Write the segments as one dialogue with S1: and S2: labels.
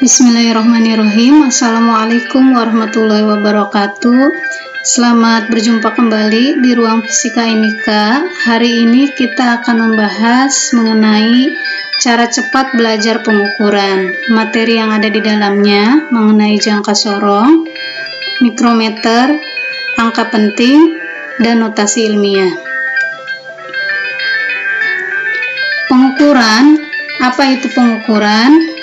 S1: Bismillahirrahmanirrahim. Assalamualaikum warahmatullahi wabarakatuh. Selamat berjumpa kembali di ruang fisika INIKA. Hari ini kita akan membahas mengenai cara cepat belajar pengukuran. Materi yang ada di dalamnya mengenai jangka sorong, mikrometer, angka penting, dan notasi ilmiah. Pengukuran, apa itu pengukuran?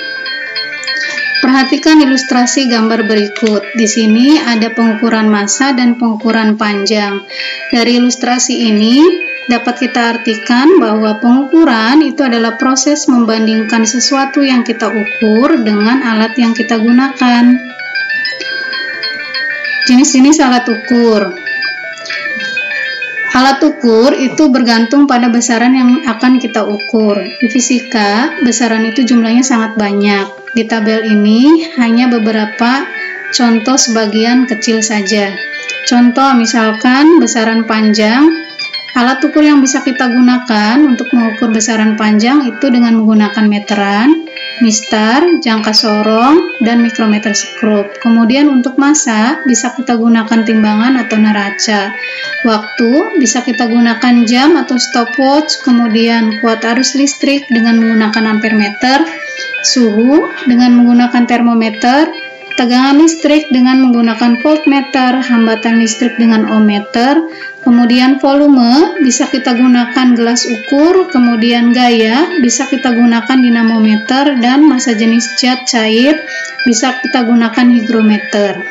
S1: Perhatikan ilustrasi gambar berikut. Di sini ada pengukuran massa dan pengukuran panjang. Dari ilustrasi ini dapat kita artikan bahwa pengukuran itu adalah proses membandingkan sesuatu yang kita ukur dengan alat yang kita gunakan. Jenis-jenis alat ukur. Alat ukur itu bergantung pada besaran yang akan kita ukur. Di fisika, besaran itu jumlahnya sangat banyak. Di tabel ini hanya beberapa contoh sebagian kecil saja. Contoh misalkan besaran panjang. Alat ukur yang bisa kita gunakan untuk mengukur besaran panjang itu dengan menggunakan meteran, mistar, jangka sorong, dan mikrometer skrup. Kemudian untuk massa bisa kita gunakan timbangan atau neraca. Waktu bisa kita gunakan jam atau stopwatch. Kemudian kuat arus listrik dengan menggunakan ampermeter, suhu dengan menggunakan termometer, tegangan listrik dengan menggunakan voltmeter, hambatan listrik dengan ohmmeter, kemudian volume bisa kita gunakan gelas ukur, kemudian gaya bisa kita gunakan dinamometer, dan massa jenis zat cair bisa kita gunakan higrometer.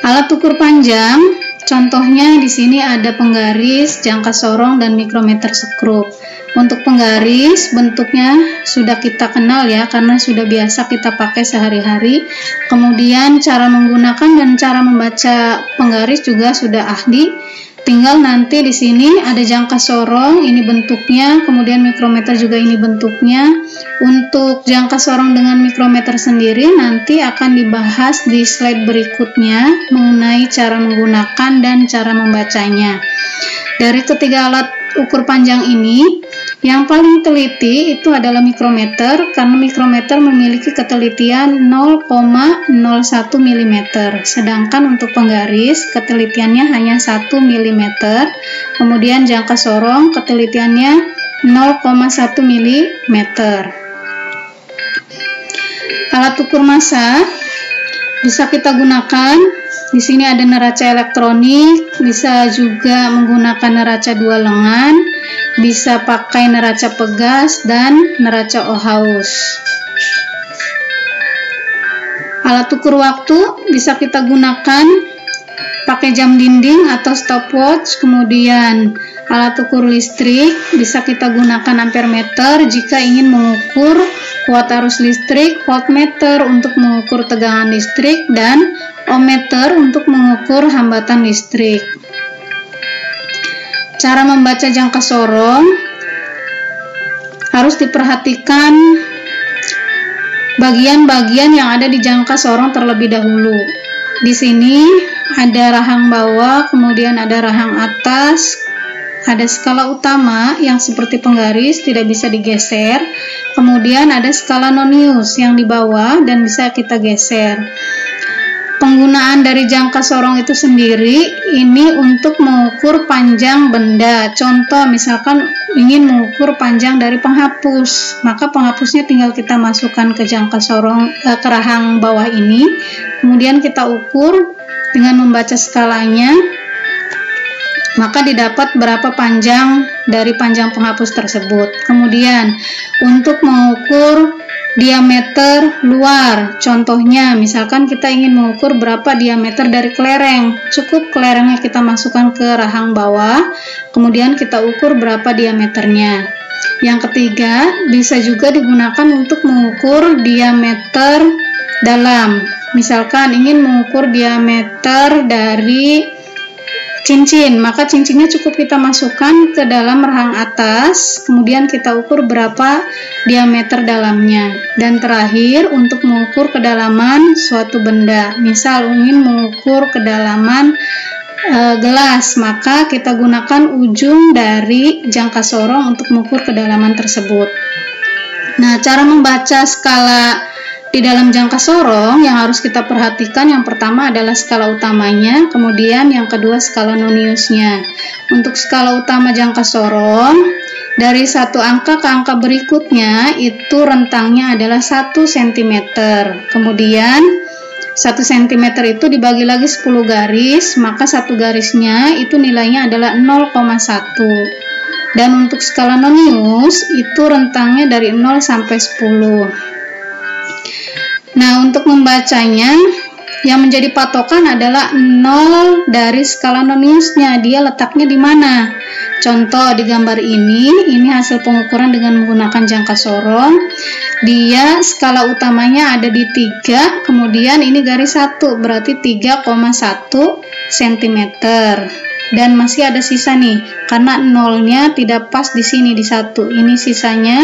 S1: Alat ukur panjang, contohnya di sini ada penggaris, jangka sorong, dan mikrometer skrup. Untuk penggaris, bentuknya sudah kita kenal ya, karena sudah biasa kita pakai sehari-hari. Kemudian cara menggunakan dan cara membaca penggaris juga sudah ahli. Tinggal nanti di sini ada jangka sorong, ini bentuknya, kemudian mikrometer juga ini bentuknya. Untuk jangka sorong dengan mikrometer sendiri nanti akan dibahas di slide berikutnya mengenai cara menggunakan dan cara membacanya. Dari ketiga alat ukur panjang ini, yang paling teliti itu adalah mikrometer, karena mikrometer memiliki ketelitian 0,01 mm, sedangkan untuk penggaris ketelitiannya hanya 1 mm, kemudian jangka sorong ketelitiannya 0,1 mm. Alat ukur massa bisa kita gunakan. Di sini ada neraca elektronik, bisa juga menggunakan neraca dua lengan, bisa pakai neraca pegas dan neraca Ohaus. Alat ukur waktu bisa kita gunakan pakai jam dinding atau stopwatch, kemudian alat ukur listrik bisa kita gunakan ampermeter jika ingin mengukur kuat arus listrik, voltmeter untuk mengukur tegangan listrik, dan ohmmeter untuk mengukur hambatan listrik. Cara membaca jangka sorong harus diperhatikan bagian-bagian yang ada di jangka sorong terlebih dahulu. Di sini ada rahang bawah, kemudian ada rahang atas, ada skala utama yang seperti penggaris tidak bisa digeser, kemudian ada skala nonius yang di bawah dan bisa kita geser. Penggunaan dari jangka sorong itu sendiri ini untuk mengukur panjang benda. Contoh misalkan ingin mengukur panjang dari penghapus, maka penghapusnya tinggal kita masukkan ke jangka sorong, ke rahang bawah ini, kemudian kita ukur dengan membaca skalanya, maka didapat berapa panjang dari panjang penghapus tersebut. Kemudian untuk mengukur diameter luar, contohnya misalkan kita ingin mengukur berapa diameter dari kelereng, cukup kelerengnya kita masukkan ke rahang bawah, kemudian kita ukur berapa diameternya. Yang ketiga, bisa juga digunakan untuk mengukur diameter dalam. Misalkan ingin mengukur diameter dari cincin, maka cincinnya cukup kita masukkan ke dalam rahang atas, kemudian kita ukur berapa diameter dalamnya. Dan terakhir, untuk mengukur kedalaman suatu benda, misal ingin mengukur kedalaman gelas, maka kita gunakan ujung dari jangka sorong untuk mengukur kedalaman tersebut. Nah, cara membaca skala di dalam jangka sorong yang harus kita perhatikan, yang pertama adalah skala utamanya, kemudian yang kedua skala noniusnya. Untuk skala utama jangka sorong, dari satu angka ke angka berikutnya itu rentangnya adalah 1 cm. Kemudian 1 cm itu dibagi lagi 10 garis, maka satu garisnya itu nilainya adalah 0,1. Dan untuk skala nonius itu rentangnya dari 0 sampai 10. Nah, untuk membacanya yang menjadi patokan adalah 0 dari skala noniusnya, dia letaknya di mana. Contoh di gambar ini hasil pengukuran dengan menggunakan jangka sorong. Dia skala utamanya ada di 3, kemudian ini garis 1, berarti 3,1 cm. Dan masih ada sisa nih, karena nolnya tidak pas di sini di 1. Ini sisanya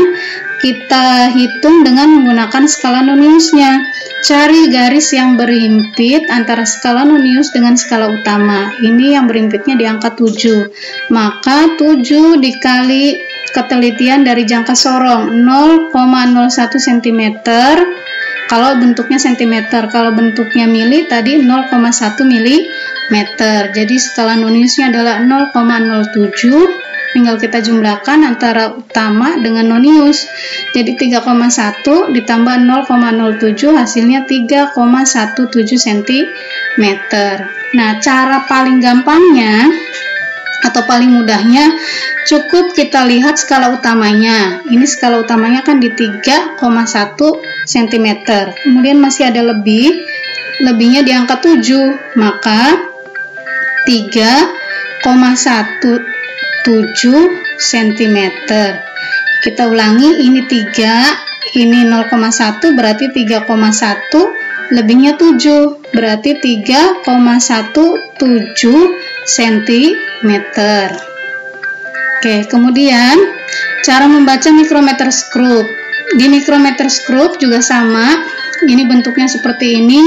S1: kita hitung dengan menggunakan skala noniusnya. Cari garis yang berhimpit antara skala nonius dengan skala utama. Ini yang berhimpitnya di angka 7. Maka 7 dikali ketelitian dari jangka sorong 0,01 cm. Kalau bentuknya cm, kalau bentuknya mili tadi 0,1 mm. Jadi skala noniusnya adalah 0,07. Tinggal kita jumlahkan antara utama dengan nonius. Jadi 3,1 ditambah 0,07 hasilnya 3,17 cm. Nah, cara paling gampangnya atau paling mudahnya cukup kita lihat skala utamanya. Ini skala utamanya kan di 3,1 cm. Kemudian masih ada lebihnya di angka 7. Maka 3,17 cm. Kita ulangi, ini 3, ini 0,1 berarti 3,1, lebihnya 7 berarti 3,17 cm. Oke, kemudian cara membaca micrometer screw. Di micrometer screw juga sama, ini bentuknya seperti ini.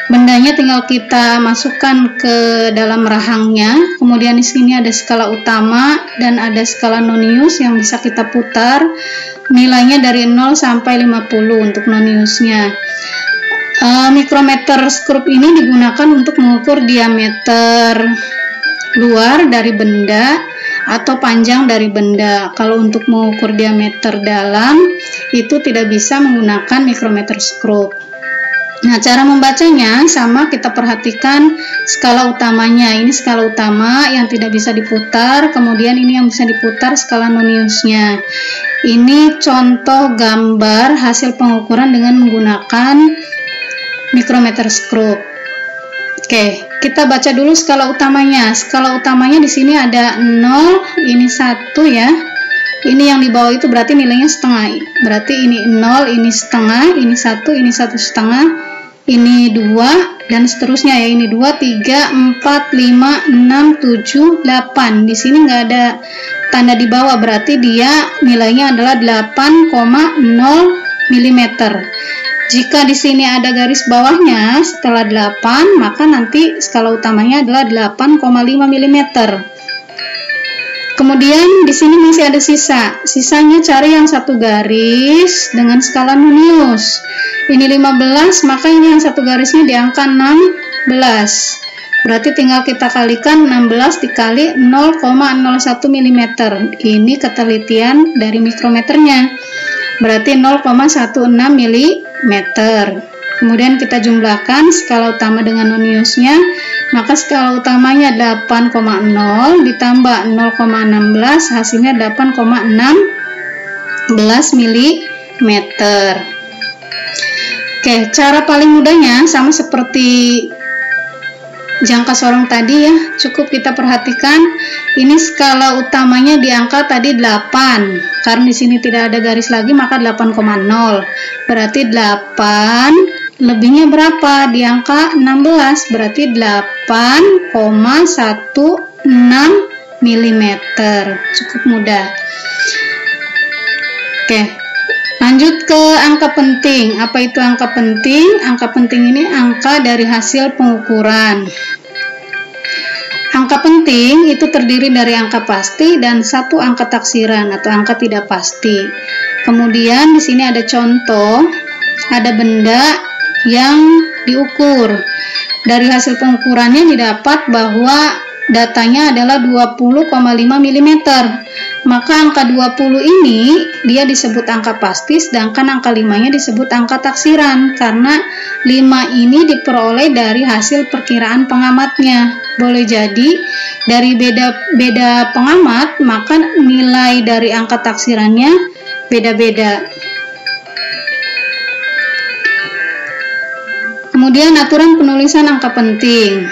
S1: Bendanya tinggal kita masukkan ke dalam rahangnya. Kemudian di sini ada skala utama dan ada skala nonius yang bisa kita putar. Nilainya dari 0 sampai 50 untuk noniusnya. Micrometer screw ini digunakan untuk mengukur diameter luar dari benda atau panjang dari benda. Kalau untuk mengukur diameter dalam itu tidak bisa menggunakan micrometer screw. Nah, cara membacanya sama, kita perhatikan skala utamanya. Ini skala utama yang tidak bisa diputar, kemudian ini yang bisa diputar skala noniusnya. Ini contoh gambar hasil pengukuran dengan menggunakan micrometer screw. Oke, kita baca dulu skala utamanya. Skala utamanya di sini ada 0, ini 1 ya. Ini yang di bawah itu berarti nilainya setengah. Berarti ini 0, ini setengah, ini 1, ini 1 setengah, ini 2, dan seterusnya ya. Ini 2, 3, 4, 5, 6, 7, 8. Di sini nggak ada tanda di bawah, berarti dia nilainya adalah 8,0 mm. Jika di sini ada garis bawahnya setelah 8, maka nanti skala utamanya adalah 8,5 mm. Kemudian di sini masih ada sisa. Sisanya cari yang satu garis dengan skala nonius. Ini 15, maka ini yang satu garisnya di angka 16. Berarti tinggal kita kalikan 16 dikali 0,01 mm. Ini ketelitian dari mikrometernya. Berarti 0,16 mm. Kemudian kita jumlahkan skala utama dengan noniusnya, maka skala utamanya 8,0 ditambah 0,16 hasilnya 8,16 mm. Oke, cara paling mudahnya sama seperti jangka sorong tadi ya, cukup kita perhatikan ini skala utamanya di angka tadi 8. Karena di sini tidak ada garis lagi maka 8,0. Berarti 8 lebihnya berapa? Di angka 16, berarti 8,16 mm. Cukup mudah. Oke, lanjut ke angka penting. Apa itu angka penting? Angka penting ini angka dari hasil pengukuran. Angka Angka penting itu terdiri dari angka pasti dan satu angka taksiran atau angka tidak pasti. Kemudian di sini ada contoh, ada benda yang diukur. Dari hasil pengukurannya didapat bahwa datanya adalah 20,5 mm. Maka angka 20 ini dia disebut angka pasti, sedangkan angka 5-nya disebut angka taksiran karena 5 ini diperoleh dari hasil perkiraan pengamatnya. Boleh jadi dari beda pengamat, maka nilai dari angka taksirannya beda-beda. Kemudian aturan penulisan angka penting.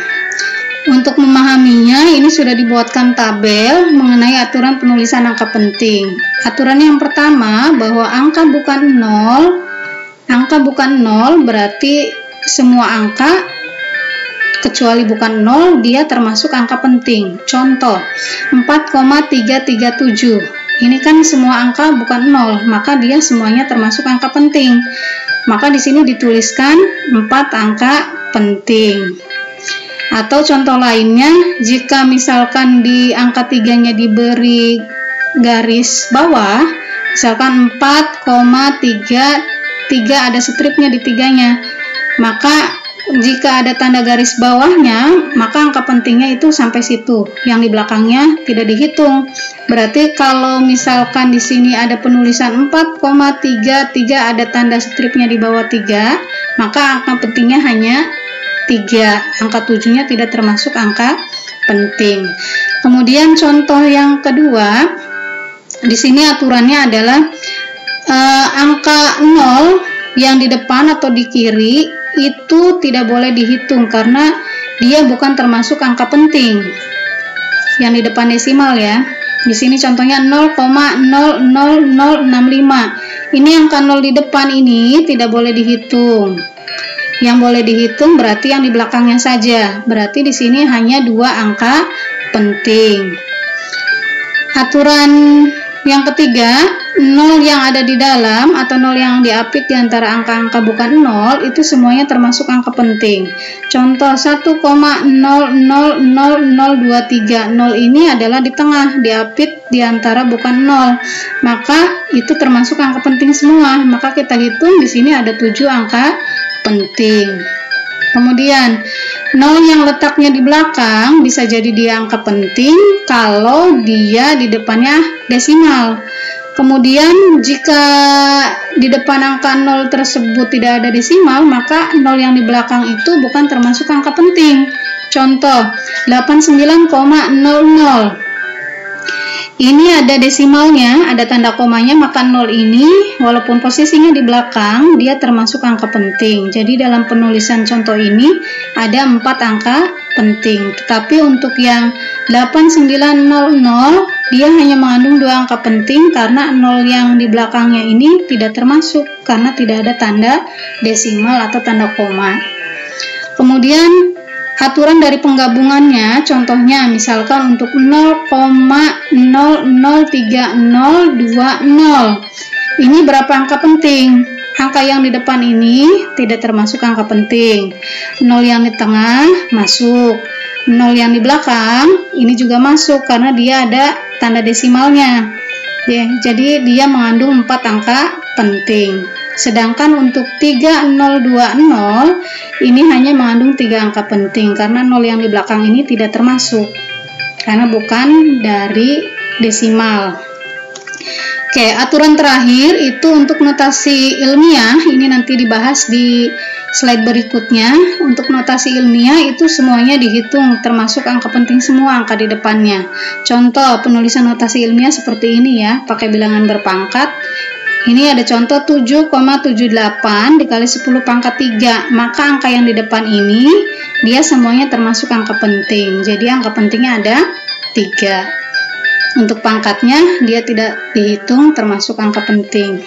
S1: Untuk memahaminya, ini sudah dibuatkan tabel mengenai aturan penulisan angka penting. Aturan yang pertama, bahwa angka bukan 0 berarti semua angka kecuali bukan 0 dia termasuk angka penting. Contoh 4,337. Ini kan semua angka bukan 0, maka dia semuanya termasuk angka penting. Maka di sini dituliskan 4 angka penting. Atau contoh lainnya, jika misalkan di angka 3-nya diberi garis bawah, misalkan 4,33 ada stripnya di 3-nya, maka jika ada tanda garis bawahnya, maka angka pentingnya itu sampai situ, yang di belakangnya tidak dihitung. Berarti kalau misalkan di sini ada penulisan 4,33 ada tanda stripnya di bawah 3, maka angka pentingnya hanya 3, angka 7-nya tidak termasuk angka penting. Kemudian contoh yang kedua, di sini aturannya adalah angka 0 yang di depan atau di kiri itu tidak boleh dihitung karena dia bukan termasuk angka penting. Yang di depan desimal ya. Di sini contohnya 0,00065. Ini angka 0 di depan ini tidak boleh dihitung. Yang boleh dihitung berarti yang di belakangnya saja. Berarti di sini hanya 2 angka penting. Aturan yang ketiga, 0 yang ada di dalam atau 0 yang diapit di antara angka-angka bukan 0 itu semuanya termasuk angka penting. Contoh 1,000023. 0 ini adalah di tengah, diapit di antara bukan 0. Maka itu termasuk angka penting semua. Maka kita hitung di sini ada 7 angka penting. Kemudian 0 yang letaknya di belakang bisa jadi dia angka penting kalau dia di depannya desimal. Kemudian jika di depan angka 0 tersebut tidak ada desimal, maka 0 yang di belakang itu bukan termasuk angka penting. Contoh 89,00. Ini ada desimalnya, ada tanda komanya, maka 0 ini walaupun posisinya di belakang, dia termasuk angka penting. Jadi dalam penulisan contoh ini ada 4 angka penting. Tetapi untuk yang 8900, dia hanya mengandung 2 angka penting karena 0 yang di belakangnya ini tidak termasuk karena tidak ada tanda desimal atau tanda koma. Kemudian aturan dari penggabungannya, contohnya misalkan untuk 0,003020. Ini berapa angka penting? Angka yang di depan ini tidak termasuk angka penting. 0 yang di tengah masuk. 0 yang di belakang ini juga masuk karena dia ada tanda desimalnya. Ya, jadi dia mengandung 4 angka penting. Sedangkan untuk 3020 ini hanya mengandung 3 angka penting karena 0 yang di belakang ini tidak termasuk karena bukan dari desimal. Oke, aturan terakhir itu untuk notasi ilmiah, ini nanti dibahas di slide berikutnya. Untuk notasi ilmiah itu semuanya dihitung termasuk angka penting semua angka di depannya. Contoh penulisan notasi ilmiah seperti ini ya, pakai bilangan berpangkat. Ini ada contoh 7,78 dikali 10 pangkat 3. Maka angka yang di depan ini dia semuanya termasuk angka penting. Jadi angka pentingnya ada 3. Untuk pangkatnya dia tidak dihitung termasuk angka penting.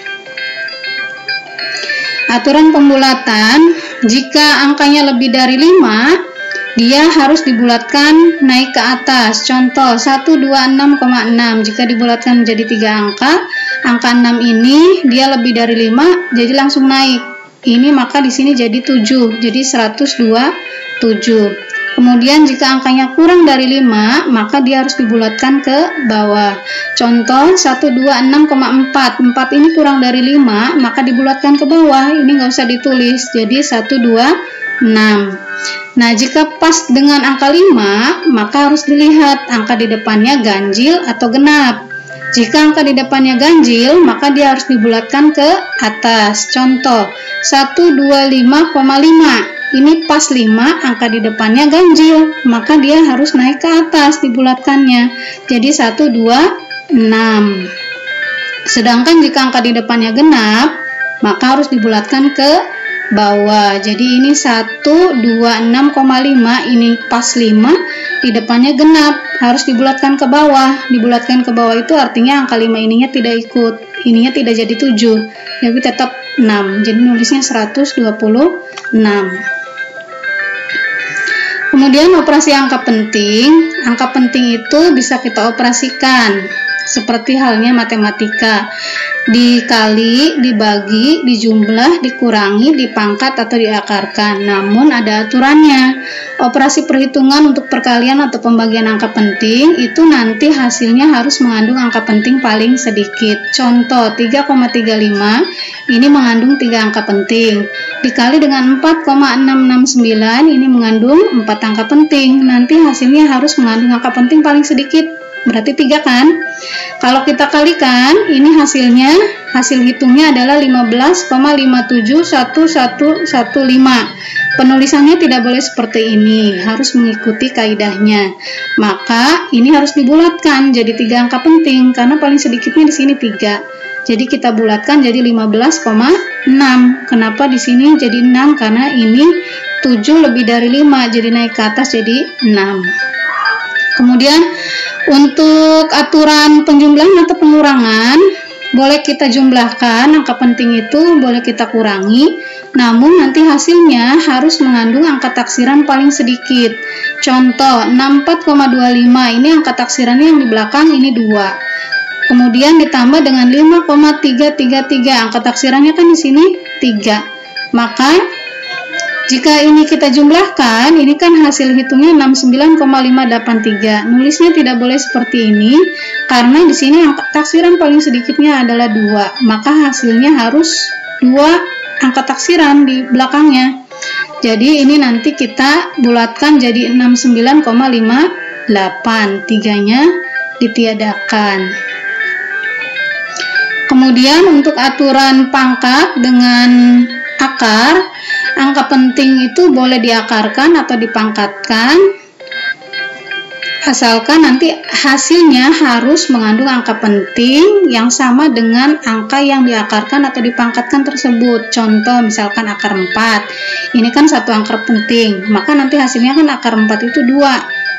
S1: Aturan pembulatan, jika angkanya lebih dari 5, dia harus dibulatkan naik ke atas. Contoh 126,6. Jika dibulatkan menjadi 3 angka, angka 6 ini dia lebih dari 5, jadi langsung naik. Ini maka di sini jadi 7, jadi 127. Kemudian jika angkanya kurang dari 5, maka dia harus dibulatkan ke bawah. Contoh 126,4. 4 ini kurang dari 5, maka dibulatkan ke bawah. Ini nggak usah ditulis. Jadi 126. Nah, jika pas dengan angka 5, maka harus dilihat angka di depannya ganjil atau genap. Jika angka di depannya ganjil, maka dia harus dibulatkan ke atas. Contoh 125,5. Ini pas 5, angka di depannya ganjil, maka dia harus naik ke atas dibulatkannya. Jadi 126. Sedangkan jika angka di depannya genap, maka harus dibulatkan ke bawah. Jadi ini 126,5, ini pas 5, di depannya genap, harus dibulatkan ke bawah. Dibulatkan ke bawah itu artinya angka 5 ininya tidak ikut, ininya tidak jadi 7, tapi tetap 6. Jadi nulisnya 126. Kemudian operasi angka penting. Angka penting itu bisa kita operasikan seperti halnya matematika. Dikali, dibagi, dijumlah, dikurangi, dipangkat atau diakarkan. Namun ada aturannya. Operasi perhitungan untuk perkalian atau pembagian angka penting itu nanti hasilnya harus mengandung angka penting paling sedikit. Contoh 3,35 ini mengandung 3 angka penting. Dikali dengan 4,669 ini mengandung 4 angka penting. Nanti hasilnya harus mengandung angka penting paling sedikit. Berarti 3 kan? Kalau kita kalikan, ini hasil hitungnya adalah 15,571115. Penulisannya tidak boleh seperti ini, harus mengikuti kaidahnya. Maka ini harus dibulatkan jadi 3 angka penting karena paling sedikitnya di sini 3. Jadi kita bulatkan jadi 15,6. Kenapa di sini jadi 6? Karena ini 7 lebih dari 5, jadi naik ke atas jadi 6. Kemudian untuk aturan penjumlahan atau pengurangan, boleh kita jumlahkan angka penting itu, boleh kita kurangi, namun nanti hasilnya harus mengandung angka taksiran paling sedikit. Contoh 64,25 ini angka taksirannya yang di belakang ini 2. Kemudian ditambah dengan 5,333, angka taksirannya kan di sini 3. Maka jika ini kita jumlahkan, ini kan hasil hitungnya 69,583. Nulisnya tidak boleh seperti ini karena di sini angka taksiran paling sedikitnya adalah 2. Maka hasilnya harus 2 angka taksiran di belakangnya. Jadi ini nanti kita bulatkan jadi 69,58. 3-nya ditiadakan. Kemudian untuk aturan pangkat dengan akar, angka penting itu boleh diakarkan atau dipangkatkan, asalkan nanti hasilnya harus mengandung angka penting yang sama dengan angka yang diakarkan atau dipangkatkan tersebut. Contoh misalkan akar 4, ini kan satu angka penting, maka nanti hasilnya kan akar 4 itu 2.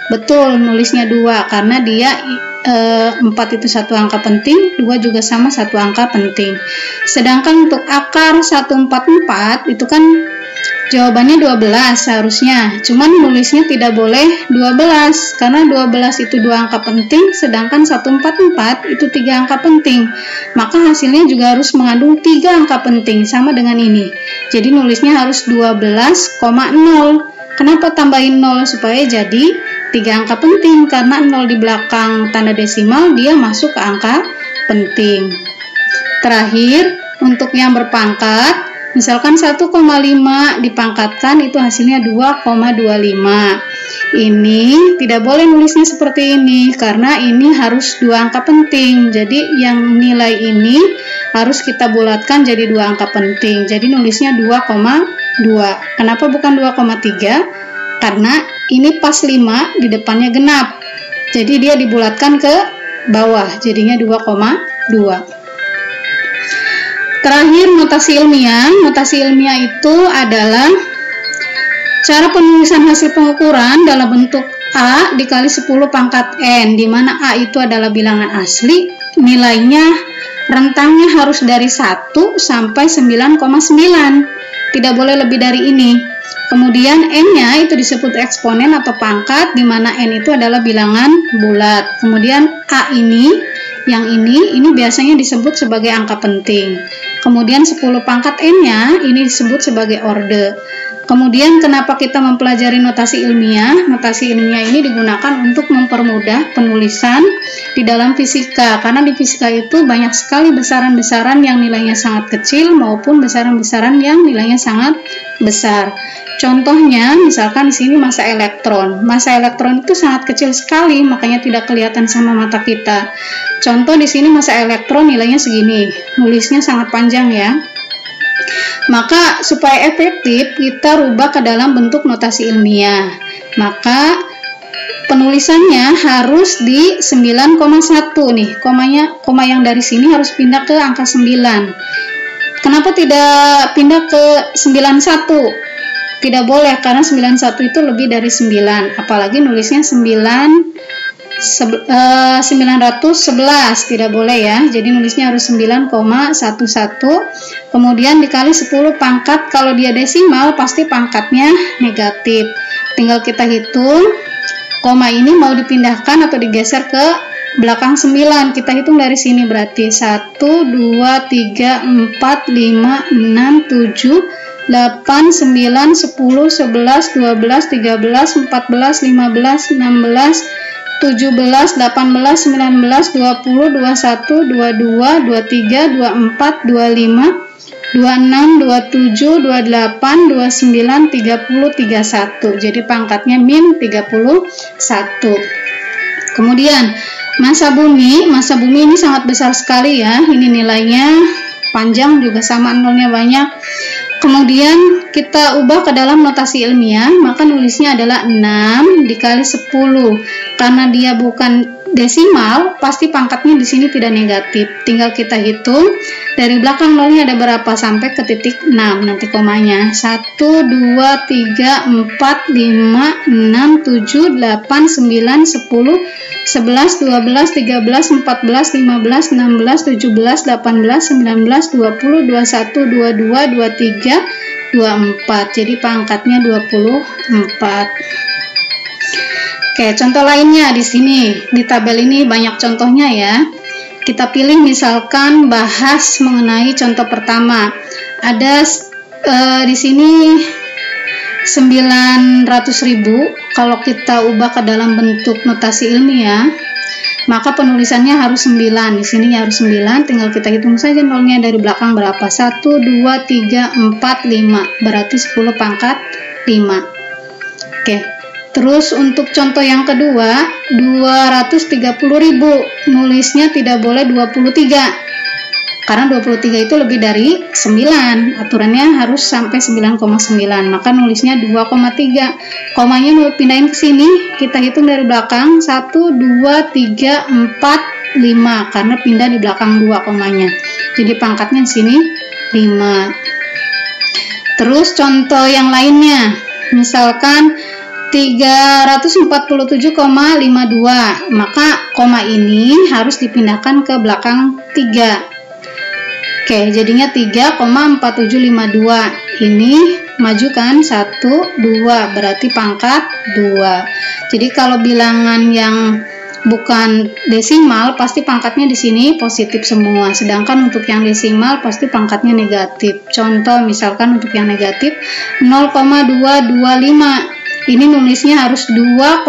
S1: Betul, nulisnya 2 karena dia 4 itu satu angka penting, 2 juga sama satu angka penting. Sedangkan untuk akar 144 itu kan jawabannya 12 seharusnya, cuman nulisnya tidak boleh 12 karena 12 itu 2 angka penting, sedangkan 144 itu 3 angka penting. Maka hasilnya juga harus mengandung 3 angka penting sama dengan ini. Jadi nulisnya harus 12,0. Kenapa tambahin 0? Supaya jadi 3 angka penting, karena 0 di belakang tanda desimal dia masuk ke angka penting. Terakhir, untuk yang berpangkat, misalkan 1,5 dipangkatkan itu hasilnya 2,25. Ini tidak boleh nulisnya seperti ini karena ini harus 2 angka penting. Jadi yang nilai ini harus kita bulatkan jadi 2 angka penting. Jadi nulisnya 2,2. Kenapa bukan 2,3? Karena ini pas 5 di depannya genap. Jadi dia dibulatkan ke bawah, jadinya 2,2. Terakhir notasi ilmiah. Notasi ilmiah itu adalah cara penulisan hasil pengukuran dalam bentuk A dikali 10 pangkat N, di mana A itu adalah bilangan asli, nilainya rentangnya harus dari 1 sampai 9,9. Tidak boleh lebih dari ini. Kemudian N-nya itu disebut eksponen atau pangkat, di mana N itu adalah bilangan bulat. Kemudian A ini, yang ini biasanya disebut sebagai angka penting. Kemudian 10 pangkat N-nya ini disebut sebagai orde. Kemudian kenapa kita mempelajari notasi ilmiah? Notasi ilmiah ini digunakan untuk mempermudah penulisan di dalam fisika, karena di fisika itu banyak sekali besaran-besaran yang nilainya sangat kecil maupun besaran-besaran yang nilainya sangat besar. Contohnya, misalkan di sini massa elektron. Massa elektron itu sangat kecil sekali, makanya tidak kelihatan sama mata kita. Contoh di sini massa elektron nilainya segini, nulisnya sangat panjang ya. Maka supaya efektif kita rubah ke dalam bentuk notasi ilmiah. Maka penulisannya harus di 9,1 nih. Koma yang dari sini harus pindah ke angka 9. Kenapa tidak pindah ke 91? Tidak boleh, karena 91 itu lebih dari 9. Apalagi nulisnya 911, tidak boleh ya. Jadi nulisnya harus 9,11. Kemudian dikali 10 pangkat, kalau dia desimal pasti pangkatnya negatif. Tinggal kita hitung, koma ini mau dipindahkan atau digeser ke belakang 9. Kita hitung dari sini, berarti 1, 2, 3, 4, 5, 6, 7, 8, 9, 10, 11, 12, 13, 14, 15, 16, 17, 18, 19, 20, 21, 22, 23, 24, 25, 26, 27, 28, 29, 30, 31. Jadi pangkatnya min 31. Kemudian massa bumi ini sangat besar sekali ya. Ini nilainya panjang juga sama, nolnya banyak. Kemudian kita ubah ke dalam notasi ilmiah, maka nulisnya adalah 6 dikali 10. Karena dia bukan desimal, pasti pangkatnya di sini tidak negatif. Tinggal kita hitung dari belakang nolnya ada berapa sampai ke titik 6. Nanti komanya 1, 2, 3, 4, 5, 6, 7, 8, 9, 10, 11, 12, 13, 14, 15, 16, 17, 18, 19, 20, 21, 22, 23, 24. Jadi pangkatnya 24. Oke, contoh lainnya di sini. Di tabel ini banyak contohnya ya. Kita pilih misalkan bahas mengenai contoh pertama. Ada di sini 900.000. Kalau kita ubah ke dalam bentuk notasi ilmiah, maka penulisannya harus 9. Di sini harus 9, tinggal kita hitung saja nolnya dari belakang berapa. 1, 2, 3, 4, 5. Berarti 10 pangkat 5. Oke. Terus untuk contoh yang kedua, 230.000. Nulisnya tidak boleh 23. Karena 23 itu lebih dari 9. Aturannya harus sampai 9,9. Maka nulisnya 2,3. Komanya mau pindahin ke sini, kita hitung dari belakang. 1, 2, 3, 4, 5. Karena pindah di belakang 2 komanya. Jadi pangkatnya di sini 5. Terus contoh yang lainnya. Misalkan 347,52, maka koma ini harus dipindahkan ke belakang 3. Oke, jadinya 3,4752. Ini maju kan 1, 2, berarti pangkat 2. Jadi kalau bilangan yang bukan desimal pasti pangkatnya di sini positif semua, sedangkan untuk yang desimal pasti pangkatnya negatif. Contoh misalkan untuk yang negatif 0,225. Ini nulisnya harus 2,25,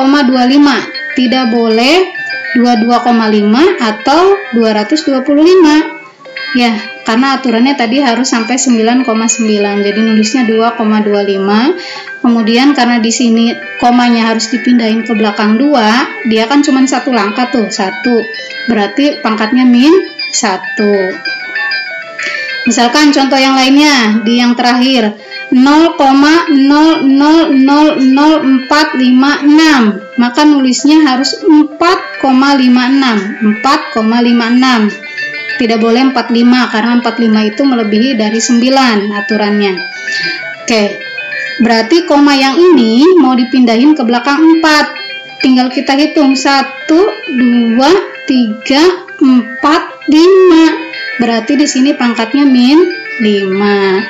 S1: tidak boleh 22,5 atau 225 ya, karena aturannya tadi harus sampai 9,9. Jadi nulisnya 2,25. Kemudian karena di sini komanya harus dipindahin ke belakang 2, dia kan cuma satu langkah tuh, 1. Berarti pangkatnya min 1. Misalkan contoh yang lainnya di yang terakhir 0,000456, maka nulisnya harus 4,56. Tidak boleh 45 karena 45 itu melebihi dari 9 aturannya. Oke, berarti koma yang ini mau dipindahin ke belakang 4. Tinggal kita hitung 1, 2, 3, 4, 5. Berarti di sini pangkatnya min 5.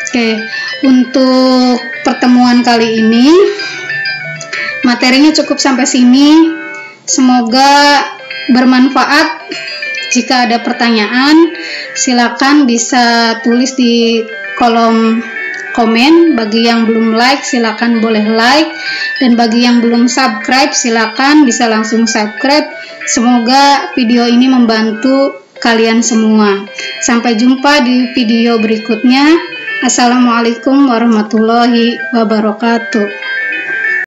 S1: Oke, untuk pertemuan kali ini materinya cukup sampai sini. Semoga bermanfaat. Jika ada pertanyaan, silakan bisa tulis di kolom komen. Bagi yang belum like silakan boleh like, dan bagi yang belum subscribe silakan bisa langsung subscribe. Semoga video ini membantu kalian semua. Sampai jumpa di video berikutnya. Assalamualaikum warahmatullahi wabarakatuh.